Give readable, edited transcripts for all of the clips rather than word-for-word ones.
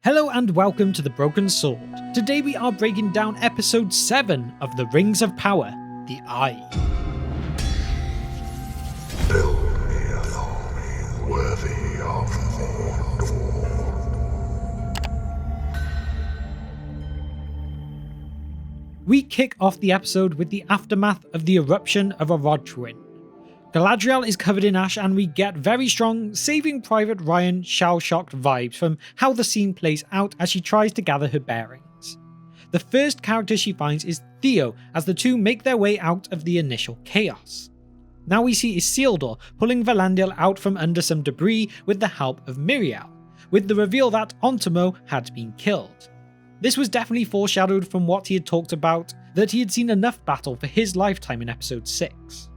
Hello and welcome to The Broken Sword. Today we are breaking down episode 7 of The Rings of Power, The Eye. Build me an army worthy of Mordor. We kick off the episode with the aftermath of the eruption of Orodruin. Galadriel is covered in ash and we get very strong Saving Private Ryan shell-shocked vibes from how the scene plays out as she tries to gather her bearings. The first character she finds is Theo as the two make their way out of the initial chaos. Now we see Isildur pulling Valandil out from under some debris with the help of Miriel, with the reveal that Ontimo had been killed. This was definitely foreshadowed from what he had talked about, that he had seen enough battle for his lifetime in episode 6.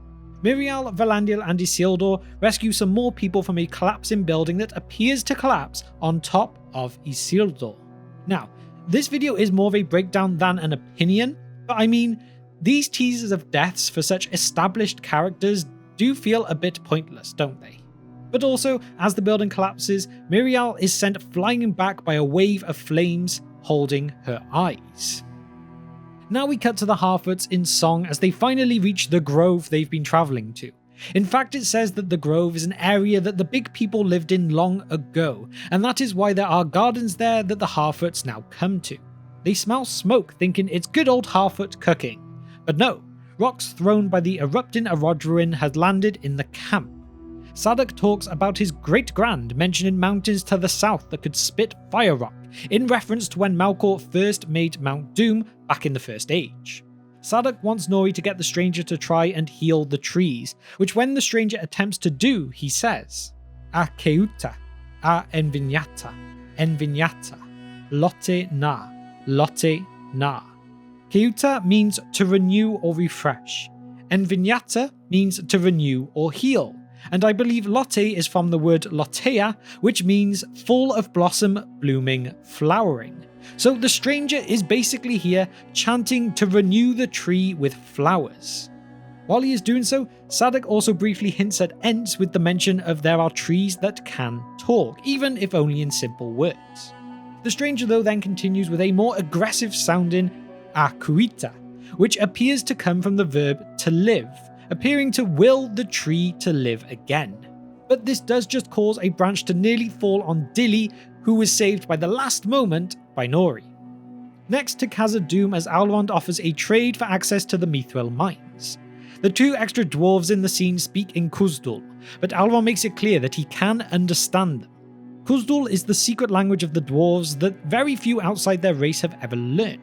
Miriel, Valandil and Isildur rescue some more people from a collapsing building that appears to collapse on top of Isildur. Now, this video is more of a breakdown than an opinion, but I mean, these teasers of deaths for such established characters do feel a bit pointless, don't they? But also, as the building collapses, Miriel is sent flying back by a wave of flames holding her eyes. Now we cut to the Harfoots in song as they finally reach the grove they've been travelling to. In fact, it says that the grove is an area that the big people lived in long ago, and that is why there are gardens there that the Harfoots now come to. They smell smoke, thinking it's good old Harfoot cooking. But no, rocks thrown by the erupting Orodruin had landed in the camp. Sadok talks about his great-grand mentioning mountains to the south that could spit fire rock, in reference to when Melkor first made Mount Doom back in the First Age. Sadok wants Nori to get the stranger to try and heal the trees, which when the stranger attempts to do, he says, A keuta, a envinyata, lotte na. Keuta means to renew or refresh. Envinyata means to renew or heal. And I believe Lotte is from the word Lottea, which means full of blossom, blooming, flowering. So the stranger is basically here chanting to renew the tree with flowers. While he is doing so, Sadok also briefly hints at Ents with the mention of there are trees that can talk, even if only in simple words. The stranger though then continues with a more aggressive sounding Akuita, which appears to come from the verb to live, appearing to will the tree to live again. But this does just cause a branch to nearly fall on Dilly, who was saved by the last moment by Nori. Next to Khazad-dum as Elrond offers a trade for access to the Mithril mines. The two extra dwarves in the scene speak in Khazad-dum, but Elrond makes it clear that he can understand them. Khazad-dum is the secret language of the dwarves that very few outside their race have ever learned.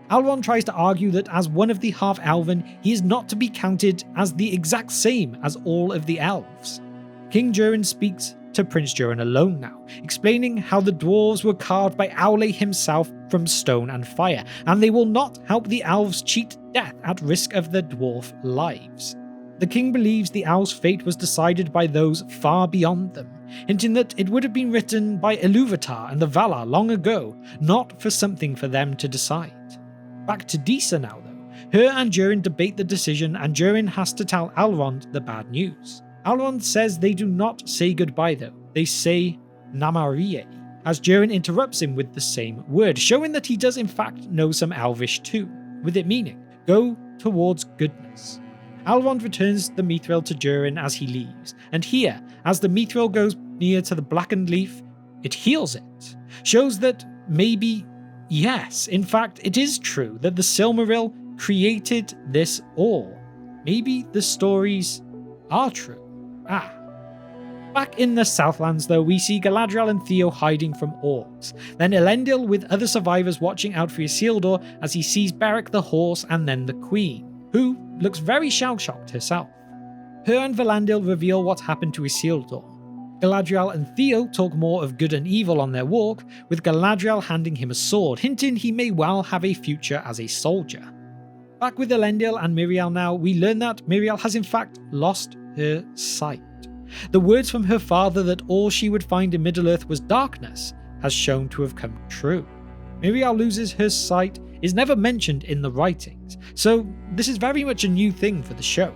Elrond tries to argue that as one of the half-elven, he is not to be counted as the exact same as all of the elves. King Durin speaks to Prince Durin alone now, explaining how the dwarves were carved by Aule himself from stone and fire, and they will not help the elves cheat death at risk of their dwarf lives. The king believes the elves' fate was decided by those far beyond them, hinting that it would have been written by Ilúvatar and the Valar long ago, not for something for them to decide. Back to Disa now though. Her and Durin debate the decision and Durin has to tell Elrond the bad news. Elrond says they do not say goodbye though, they say Namarie, as Durin interrupts him with the same word, showing that he does in fact know some Elvish too, with it meaning, go towards goodness. Elrond returns the Mithril to Durin as he leaves, and here, as the Mithril goes near to the blackened leaf, it heals it, shows that maybe yes, in fact, it is true that the Silmaril created this all. Maybe the stories are true. Back in the Southlands though, we see Galadriel and Theo hiding from Orcs, then Elendil with other survivors watching out for Isildur as he sees Beric the horse and then the Queen, who looks very shell-shocked herself. Her and Valandil reveal what happened to Isildur. Galadriel and Theo talk more of good and evil on their walk, with Galadriel handing him a sword, hinting he may well have a future as a soldier. Back with Elendil and Miriel now, we learn that Miriel has in fact lost her sight. The words from her father that all she would find in Middle-earth was darkness has shown to have come true. Miriel loses her sight is never mentioned in the writings, so this is very much a new thing for the show.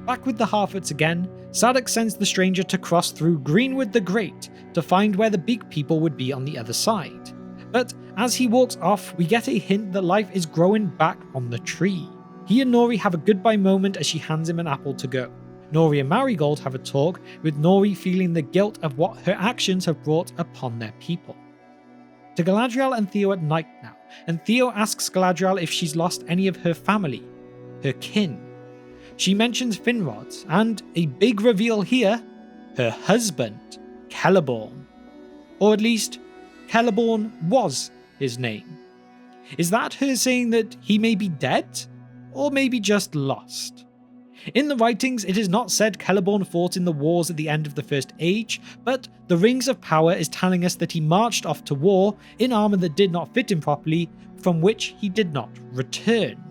Back with the Harfoots again, Sadok sends the stranger to cross through Greenwood the Great to find where the big people would be on the other side. But as he walks off, we get a hint that life is growing back on the tree. He and Nori have a goodbye moment as she hands him an apple to go. Nori and Marigold have a talk, with Nori feeling the guilt of what her actions have brought upon their people. To Galadriel and Theo at night now, and Theo asks Galadriel if she's lost any of her family, her kin. She mentions Finrod, and a big reveal here, her husband, Celeborn. Or at least, Celeborn was his name. Is that her saying that he may be dead? Or maybe just lost? In the writings, it is not said Celeborn fought in the wars at the end of the First Age, but the Rings of Power is telling us that he marched off to war in armour that did not fit him properly, from which he did not return.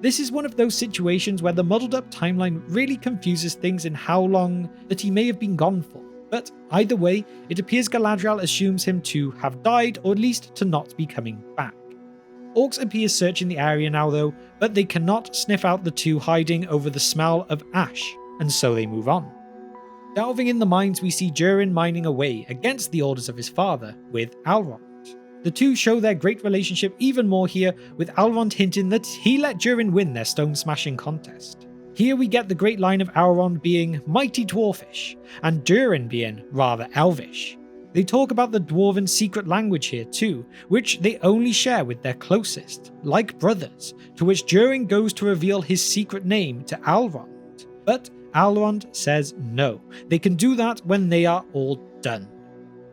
This is one of those situations where the muddled up timeline really confuses things in how long that he may have been gone for, but either way, it appears Galadriel assumes him to have died, or at least to not be coming back. Orcs appear searching the area now though, but they cannot sniff out the two hiding over the smell of ash, and so they move on. Delving in the mines, we see Durin mining away against the orders of his father with Elrond. The two show their great relationship even more here, with Elrond hinting that he let Durin win their stone smashing contest. Here we get the great line of Elrond being mighty dwarfish, and Durin being rather elvish. They talk about the dwarven secret language here too, which they only share with their closest, like brothers, to which Durin goes to reveal his secret name to Elrond. But Elrond says no, they can do that when they are all done.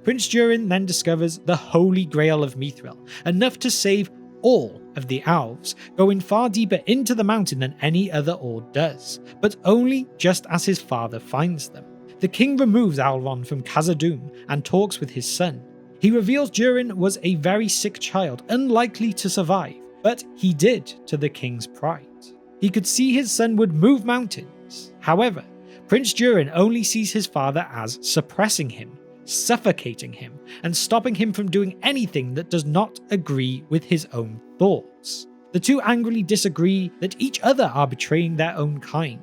Prince Durin then discovers the Holy Grail of Mithril, enough to save all of the elves, going far deeper into the mountain than any other Ord does, but only just as his father finds them. The king removes Elrond from Khazad-dum and talks with his son. He reveals Durin was a very sick child, unlikely to survive, but he did to the king's pride. He could see his son would move mountains. However, Prince Durin only sees his father as suppressing him, suffocating him, and stopping him from doing anything that does not agree with his own thoughts. The two angrily disagree that each other are betraying their own kind.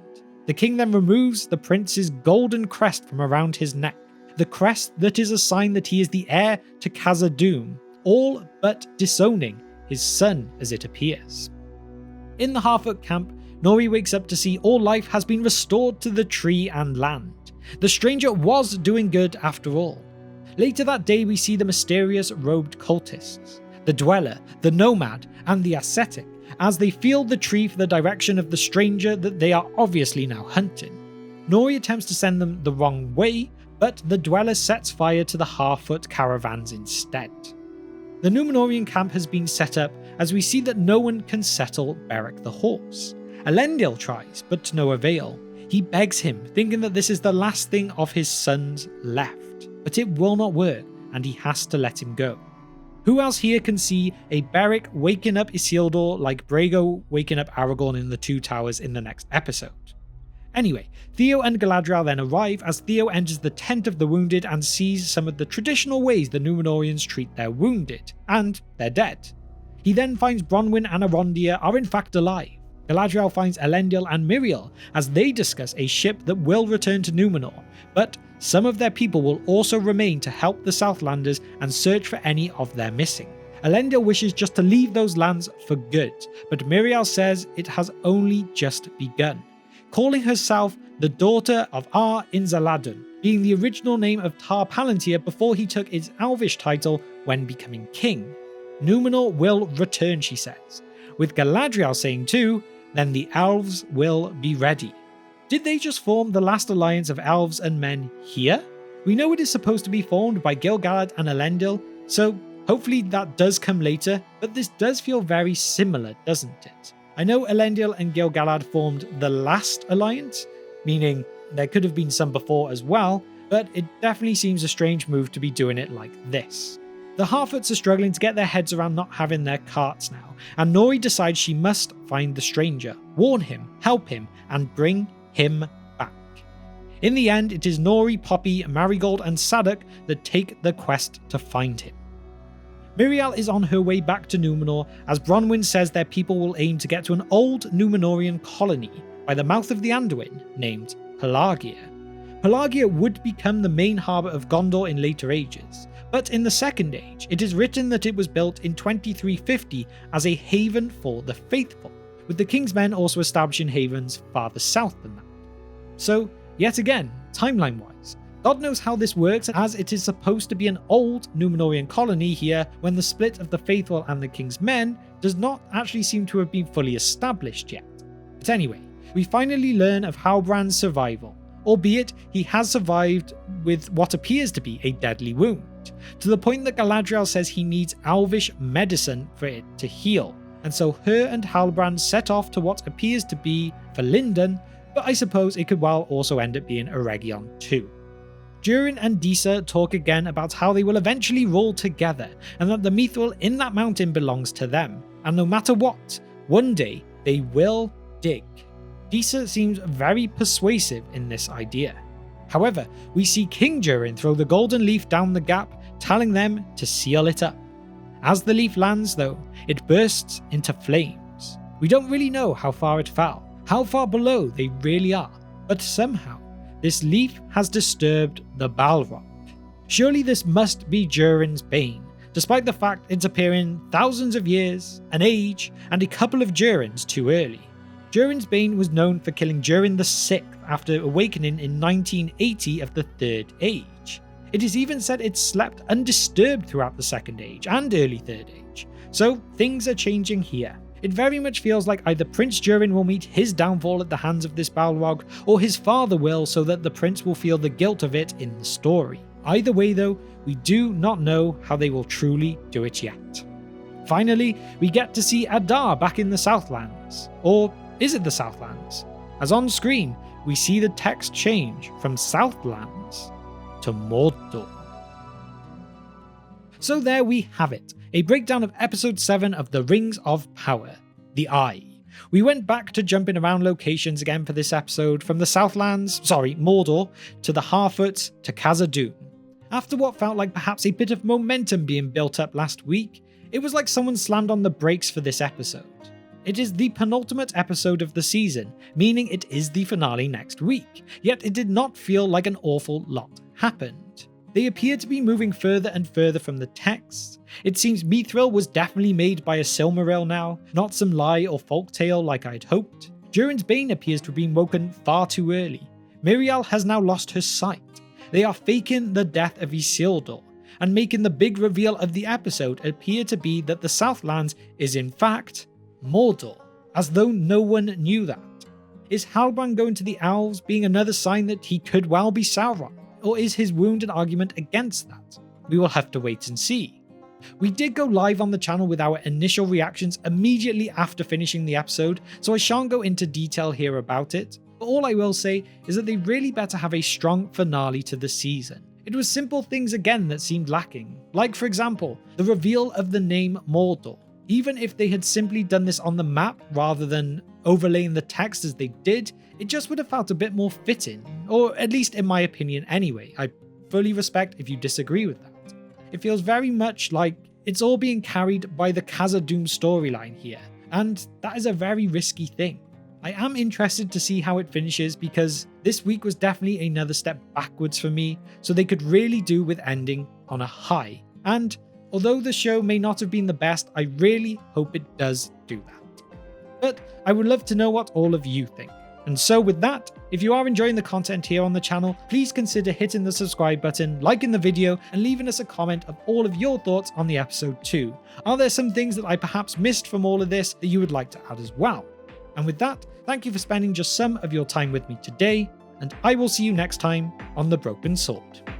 The king then removes the prince's golden crest from around his neck, the crest that is a sign that he is the heir to Khazad-dum, all but disowning his son as it appears. In the Harfoot camp, Nori wakes up to see all life has been restored to the tree and land. The stranger was doing good after all. Later that day we see the mysterious robed cultists, the dweller, the nomad, and the ascetic, as they field the tree for the direction of the stranger that they are obviously now hunting. Nori attempts to send them the wrong way, but the dweller sets fire to the Harfoot caravans instead. The Númenórean camp has been set up as we see that no one can settle Beric the horse. Elendil tries, but to no avail. He begs him, thinking that this is the last thing of his sons left, but it will not work and he has to let him go. Who else here can see a Beric waking up Isildur like Brago waking up Aragorn in the Two Towers in the next episode? Anyway, Theo and Galadriel then arrive as Theo enters the tent of the wounded and sees some of the traditional ways the Númenóreans treat their wounded, and they're dead. He then finds Bronwyn and Arondir are in fact alive. Galadriel finds Elendil and Miriel as they discuss a ship that will return to Númenor, but some of their people will also remain to help the Southlanders and search for any of their missing. Elendil wishes just to leave those lands for good, but Miriel says it has only just begun, calling herself the daughter of Ar-Inzaladun, being the original name of Tar Palantir before he took its Elvish title when becoming king. Númenor will return, she says, with Galadriel saying too, then the elves will be ready. Did they just form the last alliance of elves and men here? We know it is supposed to be formed by Gil-galad and Elendil, so hopefully that does come later, but this does feel very similar, doesn't it? I know Elendil and Gil-galad formed the last alliance, meaning there could have been some before as well, but it definitely seems a strange move to be doing it like this. The Harfoots are struggling to get their heads around not having their carts now, and Nori decides she must find the stranger, warn him, help him, and bring him back. In the end, it is Nori, Poppy, Marigold, and Sadok that take the quest to find him. Miriel is on her way back to Númenor as Bronwyn says their people will aim to get to an old Númenórean colony by the mouth of the Anduin named Pelargia. Pelagia would become the main harbour of Gondor in later ages, but in the Second Age, it is written that it was built in 2350 as a haven for the faithful, with the King's Men also establishing havens farther south than that. So, yet again, timeline-wise, God knows how this works, as it is supposed to be an old Númenórean colony here when the split of the faithful and the King's Men does not actually seem to have been fully established yet. But anyway, we finally learn of Halbrand's survival, albeit he has survived with what appears to be a deadly wound, to the point that Galadriel says he needs elvish medicine for it to heal, and so her and Halbrand set off to what appears to be for Lindon, but I suppose it could well also end up being Eregion too. Durin and Disa talk again about how they will eventually rule together, and that the Mithril in that mountain belongs to them, and no matter what, one day they will dig. Disa seems very persuasive in this idea. However, we see King Durin throw the golden leaf down the gap, telling them to seal it up. As the leaf lands though, it bursts into flames. We don't really know how far it fell, how far below they really are, but somehow this leaf has disturbed the Balrog. Surely this must be Durin's Bane, despite the fact it's appearing thousands of years, an age, and a couple of Durins too early. Durin's Bane was known for killing Durin VI after awakening in 1980 of the Third Age. It is even said it slept undisturbed throughout the Second Age and early Third Age, so things are changing here. It very much feels like either Prince Durin will meet his downfall at the hands of this Balrog, or his father will, so that the prince will feel the guilt of it in the story. Either way though, we do not know how they will truly do it yet. Finally, we get to see Adar back in the Southlands. Or is it the Southlands? As on screen, we see the text change from Southlands to Mordor. So there we have it, a breakdown of episode 7 of the Rings of Power, the Eye. We went back to jumping around locations again for this episode, from the Mordor, to the Harfoots, to Khazad-dum. After what felt like perhaps a bit of momentum being built up last week, it was like someone slammed on the brakes for this episode. It is the penultimate episode of the season, meaning it is the finale next week, yet it did not feel like an awful lot happened. They appear to be moving further and further from the text. It seems Mithril was definitely made by a Silmaril now, not some lie or folktale like I'd hoped. Durin's Bane appears to have been woken far too early. Miriel has now lost her sight. They are faking the death of Isildur, and making the big reveal of the episode appear to be that the Southlands is in fact Mordor, as though no one knew that. Is Halbrand going to the Elves being another sign that he could well be Sauron? Or is his wound an argument against that? We will have to wait and see. We did go live on the channel with our initial reactions immediately after finishing the episode, so I shan't go into detail here about it, but all I will say is that they really better have a strong finale to the season. It was simple things again that seemed lacking, like for example, the reveal of the name Mordor. Even if they had simply done this on the map rather than overlaying the text as they did, it just would have felt a bit more fitting, or at least in my opinion anyway. I fully respect if you disagree with that. It feels very much like it's all being carried by the Khazad-dum storyline here, and that is a very risky thing. I am interested to see how it finishes, because this week was definitely another step backwards for me, so they could really do with ending on a high. And although the show may not have been the best, I really hope it does do that. But I would love to know what all of you think. And so with that, if you are enjoying the content here on the channel, please consider hitting the subscribe button, liking the video, and leaving us a comment of all of your thoughts on the episode too. Are there some things that I perhaps missed from all of this that you would like to add as well? And with that, thank you for spending just some of your time with me today, and I will see you next time on The Broken Sword.